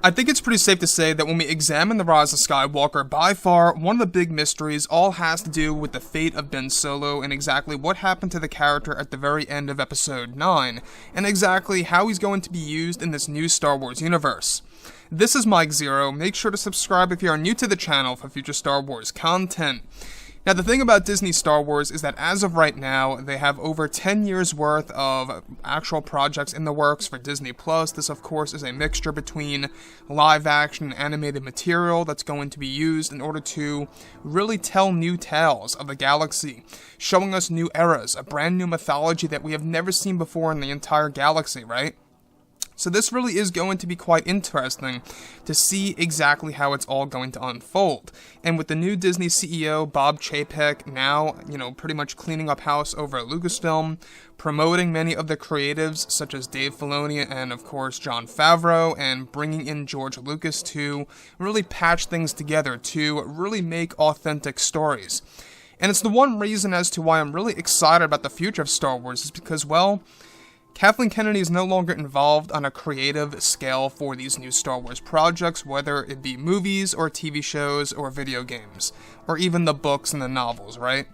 I think it's pretty safe to say that when we examine The Rise of Skywalker, by far, one of the big mysteries all has to do with the fate of Ben Solo and exactly what happened to the character at the very end of Episode 9, and exactly how he's going to be used in this new Star Wars universe. This is Mike Zero. Make sure to subscribe if you are new to the channel for future Star Wars content. Now, the thing about Disney Star Wars is that as of right now, they have over 10 years worth of actual projects in the works for Disney+. This, of course, is a mixture between live-action and animated material that's going to be used in order to really tell new tales of the galaxy, showing us new eras, a brand new mythology that we have never seen before in the entire galaxy, right? So this really is going to be quite interesting to see exactly how it's all going to unfold. And with the new Disney CEO, Bob Chapek, now, pretty much cleaning up house over at Lucasfilm, promoting many of the creatives, such as Dave Filoni and, of course, Jon Favreau, and bringing in George Lucas to really patch things together, to really make authentic stories. And it's the one reason as to why I'm really excited about the future of Star Wars, is because, well, Kathleen Kennedy is no longer involved on a creative scale for these new Star Wars projects, whether it be movies or TV shows or video games, or even the books and the novels, right?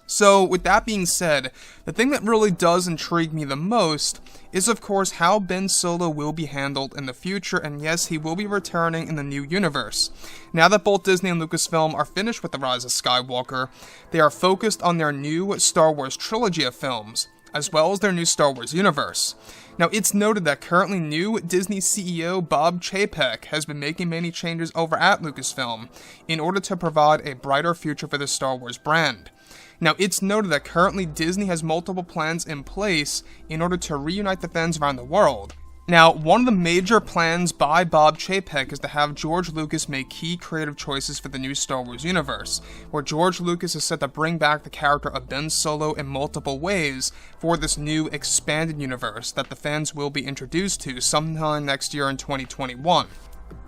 So, with that being said, the thing that really does intrigue me the most is, of course, how Ben Solo will be handled in the future, and yes, he will be returning in the new universe. Now that both Disney and Lucasfilm are finished with The Rise of Skywalker, they are focused on their new Star Wars trilogy of films, as well as their new Star Wars universe. Now, it's noted that currently new Disney CEO Bob Chapek has been making many changes over at Lucasfilm in order to provide a brighter future for the Star Wars brand. Now, it's noted that currently Disney has multiple plans in place in order to reunite the fans around the world. Now, one of the major plans by Bob Chapek is to have George Lucas make key creative choices for the new Star Wars universe, where George Lucas is set to bring back the character of Ben Solo in multiple ways for this new expanded universe that the fans will be introduced to sometime next year in 2021.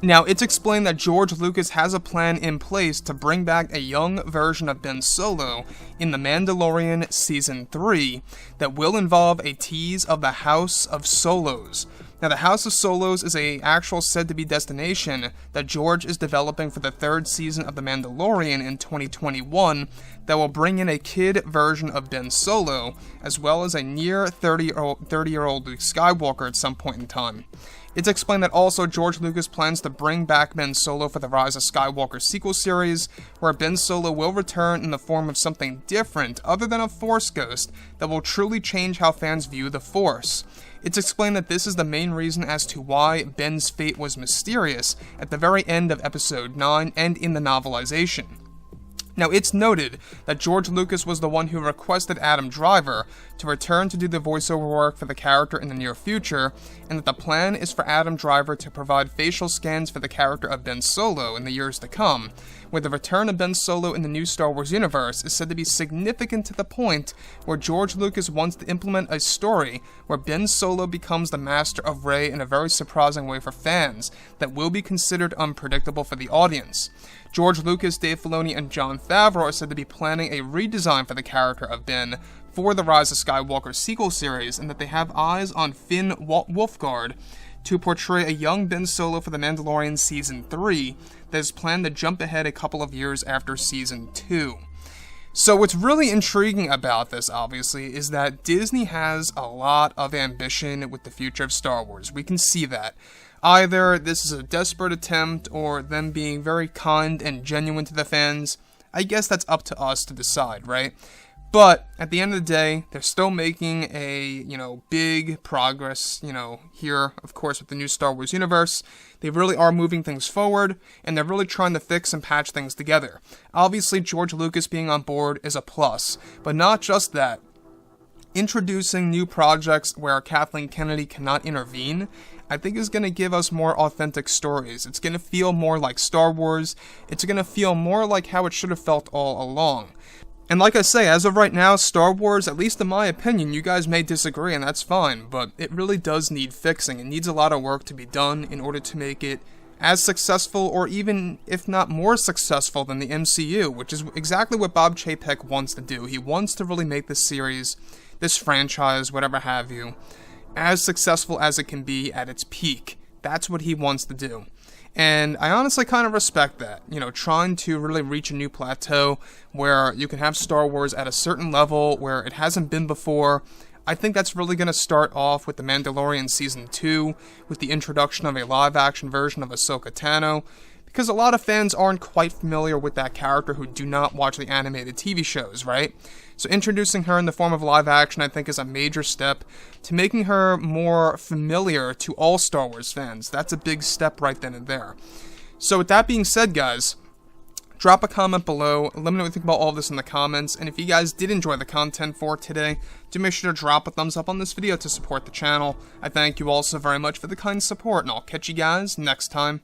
Now, it's explained that George Lucas has a plan in place to bring back a young version of Ben Solo in The Mandalorian Season 3 that will involve a tease of the House of Solos. Now, the House of Solos is a actual said-to-be destination that George is developing for the third season of The Mandalorian in 2021 that will bring in a kid version of Ben Solo, as well as a near 30-year-old Luke Skywalker at some point in time. It's explained that also George Lucas plans to bring back Ben Solo for the Rise of Skywalker sequel series, where Ben Solo will return in the form of something different other than a Force ghost that will truly change how fans view the Force. It's explained that this is the main reason as to why Ben's fate was mysterious at the very end of Episode 9 and in the novelization. Now, it's noted that George Lucas was the one who requested Adam Driver to return to do the voiceover work for the character in the near future, and that the plan is for Adam Driver to provide facial scans for the character of Ben Solo in the years to come, where the return of Ben Solo in the new Star Wars universe is said to be significant to the point where George Lucas wants to implement a story where Ben Solo becomes the master of Rey in a very surprising way for fans that will be considered unpredictable for the audience. George Lucas, Dave Filoni, and Jon Favreau are said to be planning a redesign for the character of Ben for the Rise of Skywalker sequel series, and that they have eyes on Finn Wolfhard to portray a young Ben Solo for The Mandalorian Season 3 that is planned to jump ahead a couple of years after Season 2. So what's really intriguing about this, obviously, is that Disney has a lot of ambition with the future of Star Wars. We can see that. Either this is a desperate attempt, or them being very kind and genuine to the fans. I guess that's up to us to decide, right? But at the end of the day, they're still making a, big progress, here, of course, with the new Star Wars universe. They really are moving things forward, and they're really trying to fix and patch things together. Obviously, George Lucas being on board is a plus, but not just that. Introducing new projects where Kathleen Kennedy cannot intervene, I think is going to give us more authentic stories. It's going to feel more like Star Wars. It's going to feel more like how it should have felt all along. And like I say, as of right now, Star Wars, at least in my opinion, you guys may disagree, and that's fine, but it really does need fixing. It needs a lot of work to be done in order to make it as successful, or even, if not more successful than the MCU, which is exactly what Bob Chapek wants to do. He wants to really make this series, this franchise, whatever have you, as successful as it can be at its peak. That's what he wants to do. And I honestly kind of respect that, you know, trying to really reach a new plateau where you can have Star Wars at a certain level where it hasn't been before. I think that's really going to start off with The Mandalorian Season 2, with the introduction of a live-action version of Ahsoka Tano, because a lot of fans aren't quite familiar with that character who do not watch the animated TV shows, right? So introducing her in the form of live action, I think, is a major step to making her more familiar to all Star Wars fans. That's a big step right then and there. So with that being said, guys, drop a comment below, let me know what you think about all of this in the comments, and if you guys did enjoy the content for today, do make sure to drop a thumbs up on this video to support the channel. I thank you all so very much for the kind support, and I'll catch you guys next time.